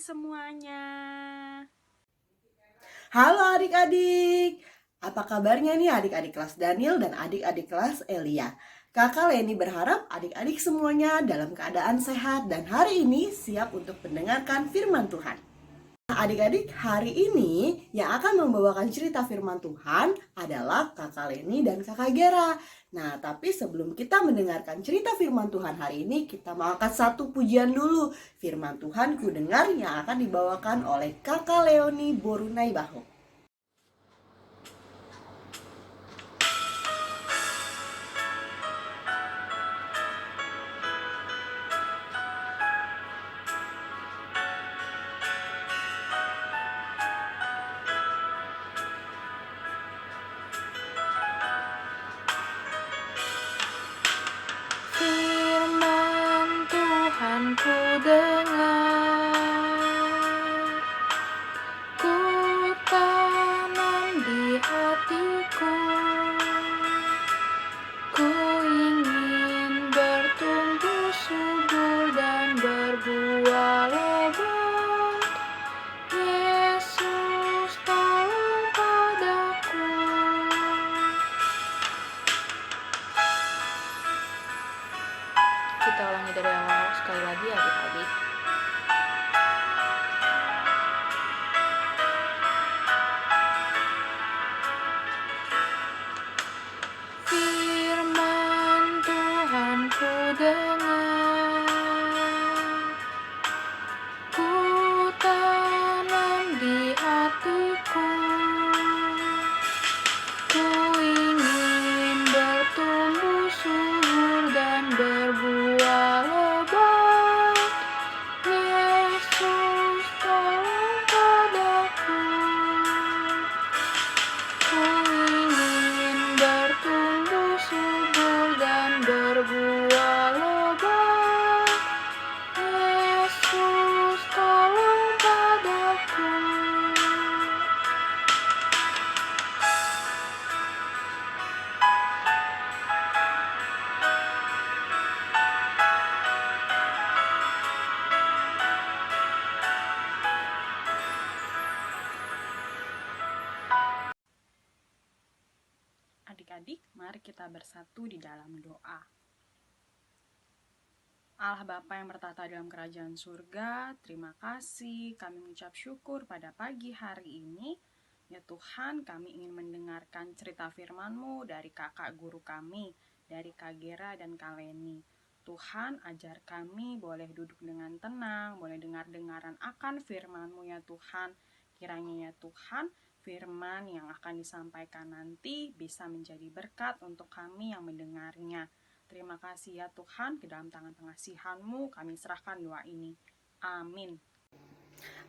semuanya. Halo adik-adik, apa kabarnya nih adik-adik kelas Daniel dan adik-adik kelas Elia? Kakak Leni berharap adik-adik semuanya dalam keadaan sehat dan hari ini siap untuk mendengarkan firman Tuhan. Adik-adik, hari ini yang akan membawakan cerita firman Tuhan adalah Kakak Leni dan Kakak Gera. Nah, tapi sebelum kita mendengarkan cerita firman Tuhan hari ini, kita mau angkat satu pujian dulu. Firman Tuhan ku dengar yang akan dibawakan oleh Kakak Leoni Borunai Baho. Firman Tuhan ku dengar, ku tanam di hatiku, ku ingin bertumbuh subur dan berbuah lebat. Yesus tolong padaku. Kita ulangi dari awal sekali lagi adik-adik. Firman Tuhan ku dengar, ku tanam di hatiku, ku ingin bertumbuh subur dan berbuah lebat. Yesus tolong padaku, ku ingin bertumbuh subur dan berbuah lebat. Yesus tolong padaku. Adik-adik, mari kita bersatu di dalam doa. Allah Bapa yang bertata dalam kerajaan surga, terima kasih kami mengucap syukur pada pagi hari ini. Ya Tuhan, kami ingin mendengarkan cerita firman-Mu dari kakak guru kami, dari Kak Gera dan Kak Leni. Tuhan, ajar kami boleh duduk dengan tenang, boleh dengar-dengaran akan firman-Mu ya Tuhan. Kiranya ya Tuhan, firman yang akan disampaikan nanti bisa menjadi berkat untuk kami yang mendengarnya. Terima kasih ya Tuhan, ke dalam tangan pengasihan-Mu kami serahkan doa ini. Amin.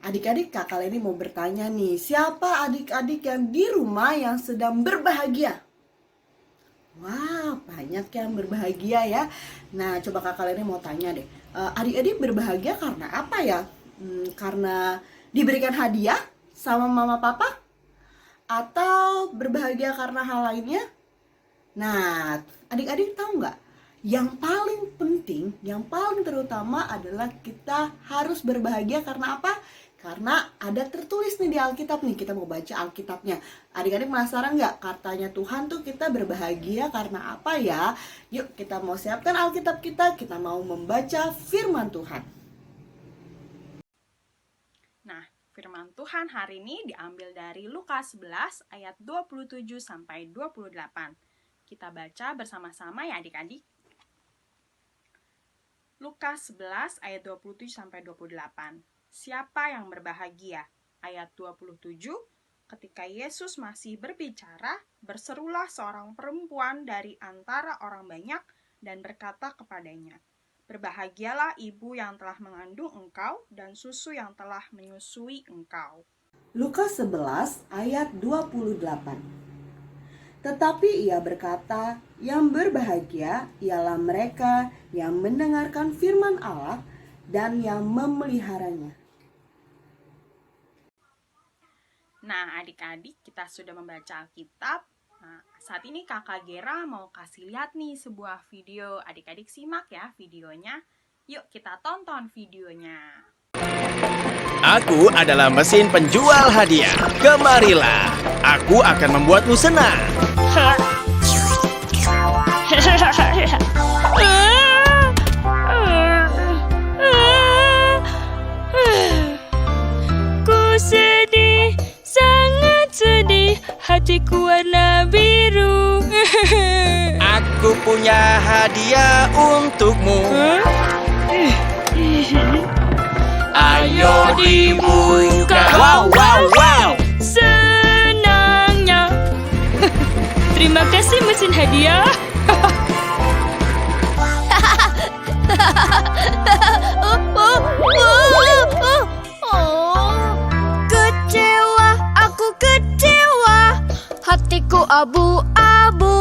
Adik-adik, Kakak Leni mau bertanya nih, siapa adik-adik yang di rumah yang sedang berbahagia? Wah, banyak yang berbahagia ya. Nah, coba Kakak Leni mau tanya deh, adik-adik berbahagia karena apa ya? Karena diberikan hadiah sama mama papa? Atau berbahagia karena hal lainnya? Nah, adik-adik tahu nggak? Yang paling penting, yang paling terutama adalah kita harus berbahagia karena apa? Karena ada tertulis nih di Alkitab nih, kita mau baca Alkitabnya. Adik-adik penasaran nggak? Katanya Tuhan tuh kita berbahagia karena apa ya? Yuk kita mau siapkan Alkitab kita mau membaca firman Tuhan. Nah, firman Tuhan hari ini diambil dari Lukas 11 ayat 27 sampai 28. Kita baca bersama-sama ya adik-adik. Lukas 11 ayat 27 sampai 28. Siapa yang berbahagia? Ayat 27. Ketika Yesus masih berbicara, berserulah seorang perempuan dari antara orang banyak dan berkata kepadanya, "Berbahagialah ibu yang telah mengandung engkau dan susu yang telah menyusui engkau." Lukas 11 ayat 28. Tetapi ia berkata, yang berbahagia ialah mereka yang mendengarkan firman Allah dan yang memeliharanya. Nah, adik-adik, kita sudah membaca Alkitab. Nah, saat ini Kakak Gera mau kasih lihat nih sebuah video. Adik-adik simak ya videonya. Yuk kita tonton videonya. Aku adalah mesin penjual hadiah. Kemarilah, aku akan membuatmu senang. Ku sedih, sangat sedih, hatiku warna biru. Aku punya hadiah untukmu. Ayo dibuka. Wow, wow, wow. Senangnya. Terima kasih mesin hadiah. Kecewa, aku kecewa. Hatiku abu-abu.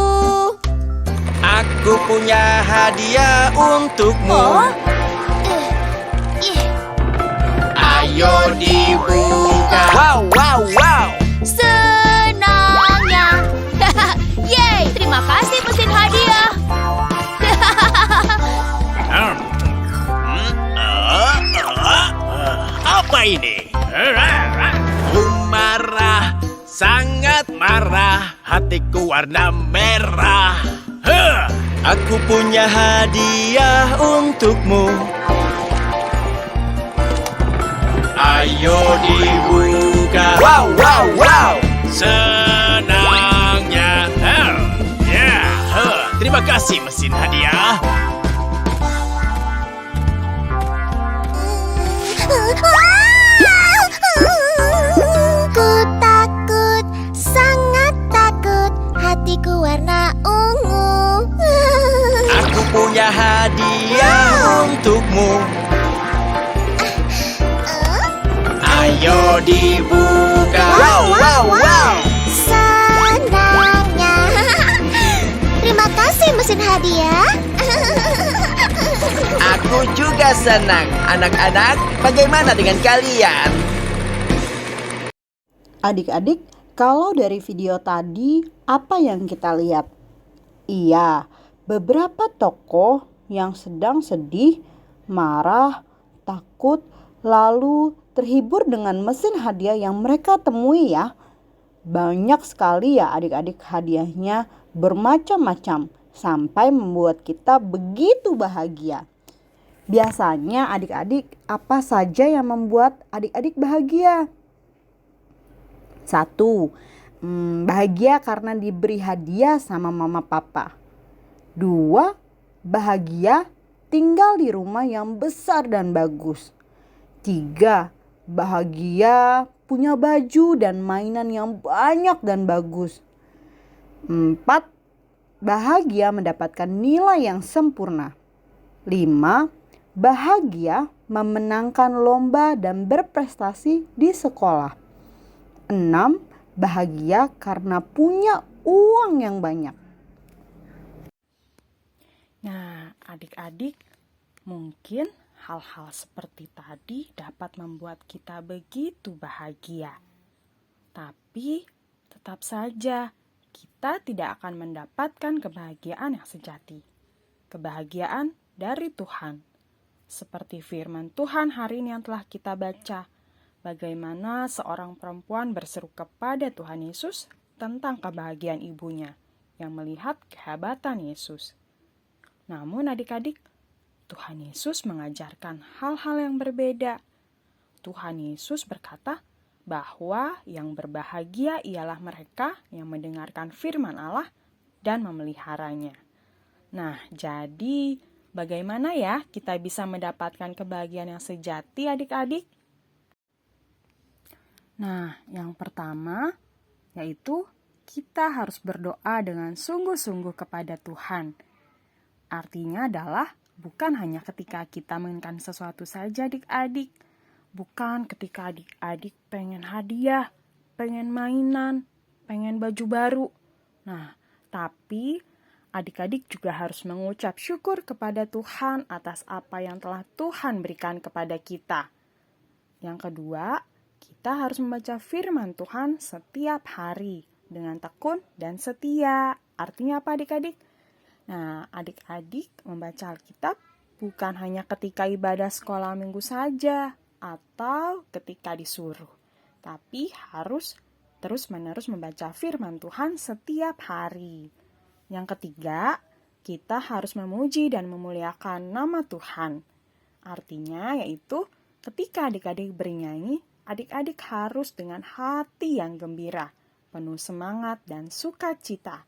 Aku punya hadiah untukmu. Ayo dibuka. Wow, wow, wow. Senangnya. Yeay, terima kasih mesin hadiah. Apa ini? Aku marah, sangat marah. Hatiku warna merah. Aku punya hadiah untukmu. Ayo dibuka. Wow, wow, wow. Senangnya. Terima kasih mesin hadiah. Ku takut, sangat takut. Hatiku warna ungu. Aku punya hadiah untukmu. Ayo dibuka. Wow, wow, wow. Senangnya. Terima kasih mesin hadiah. Aku juga senang. Anak-anak, bagaimana dengan kalian? Adik-adik, kalau dari video tadi apa yang kita lihat? Iya, beberapa tokoh yang sedang sedih, marah, takut, lalu terhibur dengan mesin hadiah yang mereka temui ya. Banyak sekali ya adik-adik, hadiahnya bermacam-macam sampai membuat kita begitu bahagia. Biasanya adik-adik, apa saja yang membuat adik-adik bahagia? 1. Bahagia karena diberi hadiah sama mama papa. 2. Bahagia tinggal di rumah yang besar dan bagus. 3. Bahagia punya baju dan mainan yang banyak dan bagus. 4. Bahagia mendapatkan nilai yang sempurna. 5. Bahagia memenangkan lomba dan berprestasi di sekolah. 6. Bahagia karena punya uang yang banyak. Nah, adik-adik, mungkin hal-hal seperti tadi dapat membuat kita begitu bahagia. Tapi tetap saja kita tidak akan mendapatkan kebahagiaan yang sejati. Kebahagiaan dari Tuhan. Seperti firman Tuhan hari ini yang telah kita baca. Bagaimana seorang perempuan berseru kepada Tuhan Yesus tentang kebahagiaan ibunya yang melihat kehebatan Yesus. Namun adik-adik, Tuhan Yesus mengajarkan hal-hal yang berbeda. Tuhan Yesus berkata bahwa yang berbahagia ialah mereka yang mendengarkan firman Allah dan memeliharanya. Nah, jadi bagaimana ya kita bisa mendapatkan kebahagiaan yang sejati adik-adik? Nah, yang pertama yaitu kita harus berdoa dengan sungguh-sungguh kepada Tuhan. Artinya adalah bukan hanya ketika kita menginginkan sesuatu saja adik-adik. Bukan ketika adik-adik pengen hadiah, pengen mainan, pengen baju baru. Nah, tapi adik-adik juga harus mengucap syukur kepada Tuhan atas apa yang telah Tuhan berikan kepada kita. Yang kedua, kita harus membaca firman Tuhan setiap hari dengan tekun dan setia. Artinya apa adik-adik? Nah, adik-adik membaca Alkitab bukan hanya ketika ibadah sekolah minggu saja, atau ketika disuruh, tapi harus terus-menerus membaca firman Tuhan setiap hari. Yang ketiga, kita harus memuji dan memuliakan nama Tuhan. Artinya yaitu ketika adik-adik bernyanyi, adik-adik harus dengan hati yang gembira, penuh semangat dan sukacita.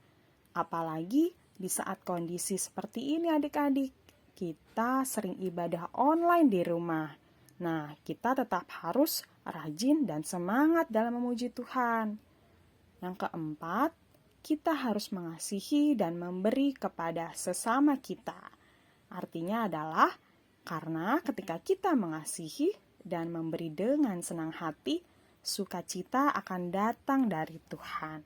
Apalagi di saat kondisi seperti ini adik-adik, kita sering ibadah online di rumah. Nah, kita tetap harus rajin dan semangat dalam memuji Tuhan. Yang keempat, kita harus mengasihi dan memberi kepada sesama kita. Artinya adalah karena ketika kita mengasihi dan memberi dengan senang hati, sukacita akan datang dari Tuhan.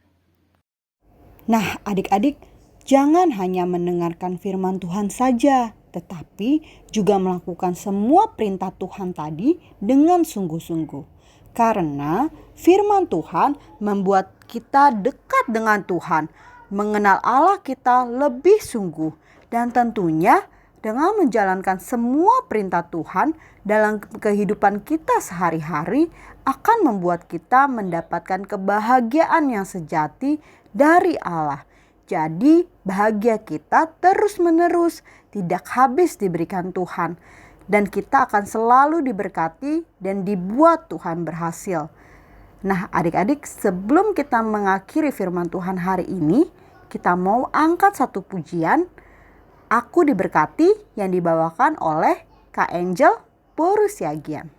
Nah, adik-adik, jangan hanya mendengarkan firman Tuhan saja, tetapi juga melakukan semua perintah Tuhan tadi dengan sungguh-sungguh. Karena firman Tuhan membuat kita dekat dengan Tuhan, mengenal Allah kita lebih sungguh, dan tentunya dengan menjalankan semua perintah Tuhan dalam kehidupan kita sehari-hari akan membuat kita mendapatkan kebahagiaan yang sejati dari Allah. Jadi bahagia kita terus-menerus, tidak habis diberikan Tuhan. Dan kita akan selalu diberkati dan dibuat Tuhan berhasil. Nah adik-adik, sebelum kita mengakhiri firman Tuhan hari ini, kita mau angkat satu pujian, Aku Diberkati, yang dibawakan oleh Kak Angel Borusiagian.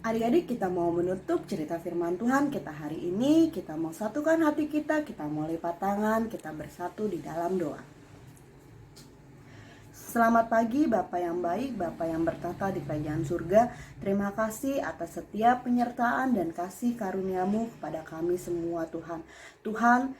Adik-adik, kita mau menutup cerita firman Tuhan kita hari ini. Kita mau satukan hati kita mau lipat tangan, kita bersatu di dalam doa. Selamat pagi Bapak yang baik, Bapak yang bertata di kerajaan surga. Terima kasih atas setiap penyertaan dan kasih karunia-Mu kepada kami semua Tuhan. Tuhan,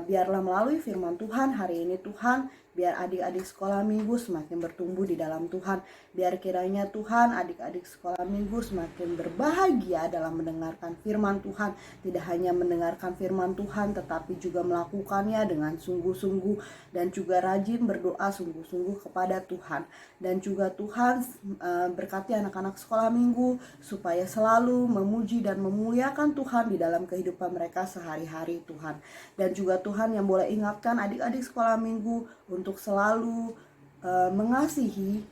biarlah melalui firman Tuhan hari ini Tuhan, biar adik-adik sekolah minggu semakin bertumbuh di dalam Tuhan. Biar kiranya Tuhan adik-adik sekolah minggu semakin berbahagia dalam mendengarkan firman Tuhan. Tidak hanya mendengarkan firman Tuhan tetapi juga melakukannya dengan sungguh-sungguh. Dan juga rajin berdoa sungguh-sungguh kepada Tuhan. Dan juga Tuhan berkati anak-anak sekolah minggu supaya selalu memuji dan memuliakan Tuhan di dalam kehidupan mereka sehari-hari Tuhan. Dan juga Tuhan yang boleh ingatkan adik-adik sekolah minggu untuk selalu mengasihi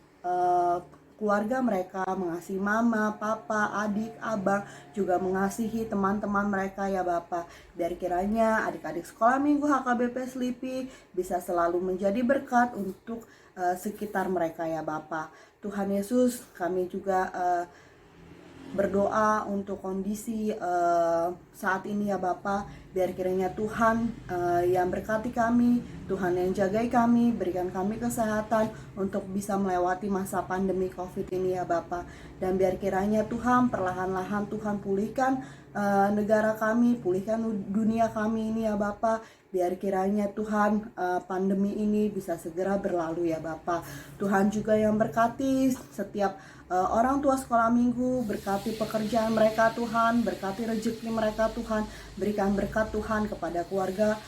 keluarga mereka, mengasihi mama, papa, adik, abang, juga mengasihi teman-teman mereka ya Bapak. Biar kiranya adik-adik sekolah minggu HKBP Slipi bisa selalu menjadi berkat untuk sekitar mereka ya Bapak. Tuhan Yesus, kami juga berdoa untuk kondisi saat ini ya Bapak. Biar kiranya Tuhan yang berkati kami, Tuhan yang jagai kami, berikan kami kesehatan untuk bisa melewati masa pandemi COVID ini ya Bapak. Dan biar kiranya Tuhan perlahan-lahan Tuhan pulihkan negara kami, pulihkan dunia kami ini ya Bapak. Biar kiranya Tuhan pandemi ini bisa segera berlalu ya Bapak. Tuhan juga yang berkati setiap orang tua sekolah minggu, berkati pekerjaan mereka Tuhan, berkati rezeki mereka Tuhan, berikan berkat Tuhan kepada keluarga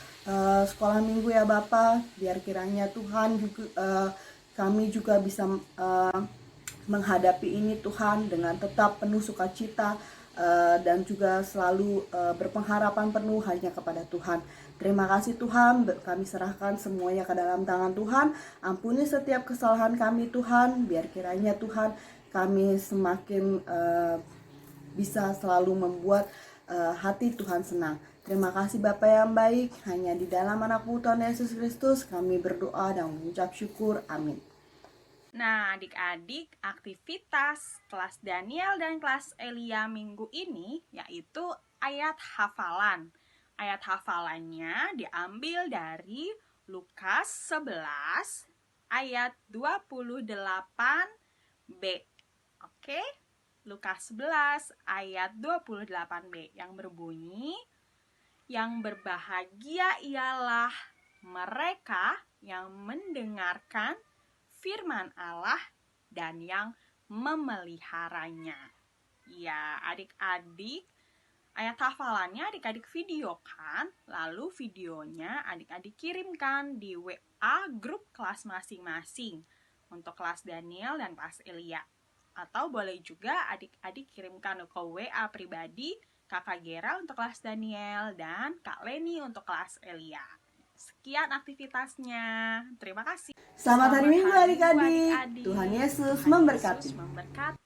sekolah minggu ya Bapa, biar kiranya Tuhan juga kami juga bisa menghadapi ini Tuhan dengan tetap penuh sukacita dan juga selalu berpengharapan penuh hanya kepada Tuhan. Terima kasih Tuhan, kami serahkan semuanya ke dalam tangan Tuhan. Ampuni setiap kesalahan kami Tuhan, biar kiranya Tuhan kami semakin bisa selalu membuat hati Tuhan senang. Terima kasih Bapa yang baik, hanya di dalam anak-Mu Tuhan Yesus Kristus kami berdoa dan mengucap syukur. Amin. Nah, adik-adik, aktivitas kelas Daniel dan kelas Elia minggu ini yaitu ayat hafalan. Ayat hafalannya diambil dari Lukas 11 ayat 28b. Oke? Lukas 11 ayat 28b yang berbunyi, yang berbahagia ialah mereka yang mendengarkan firman Allah dan yang memeliharanya. Ya, adik-adik, ayat hafalannya adik-adik videokan, lalu videonya adik-adik kirimkan di WA grup kelas masing-masing untuk kelas Daniel dan kelas Elia. Atau boleh juga adik-adik kirimkan ke WA pribadi Kakak Gera untuk kelas Daniel dan Kak Leni untuk kelas Elia. Sekian aktivitasnya. Terima kasih. Selamat hari Minggu adik-adik. adik-adik. Tuhan Yesus Tuhan memberkati. Yesus memberkati.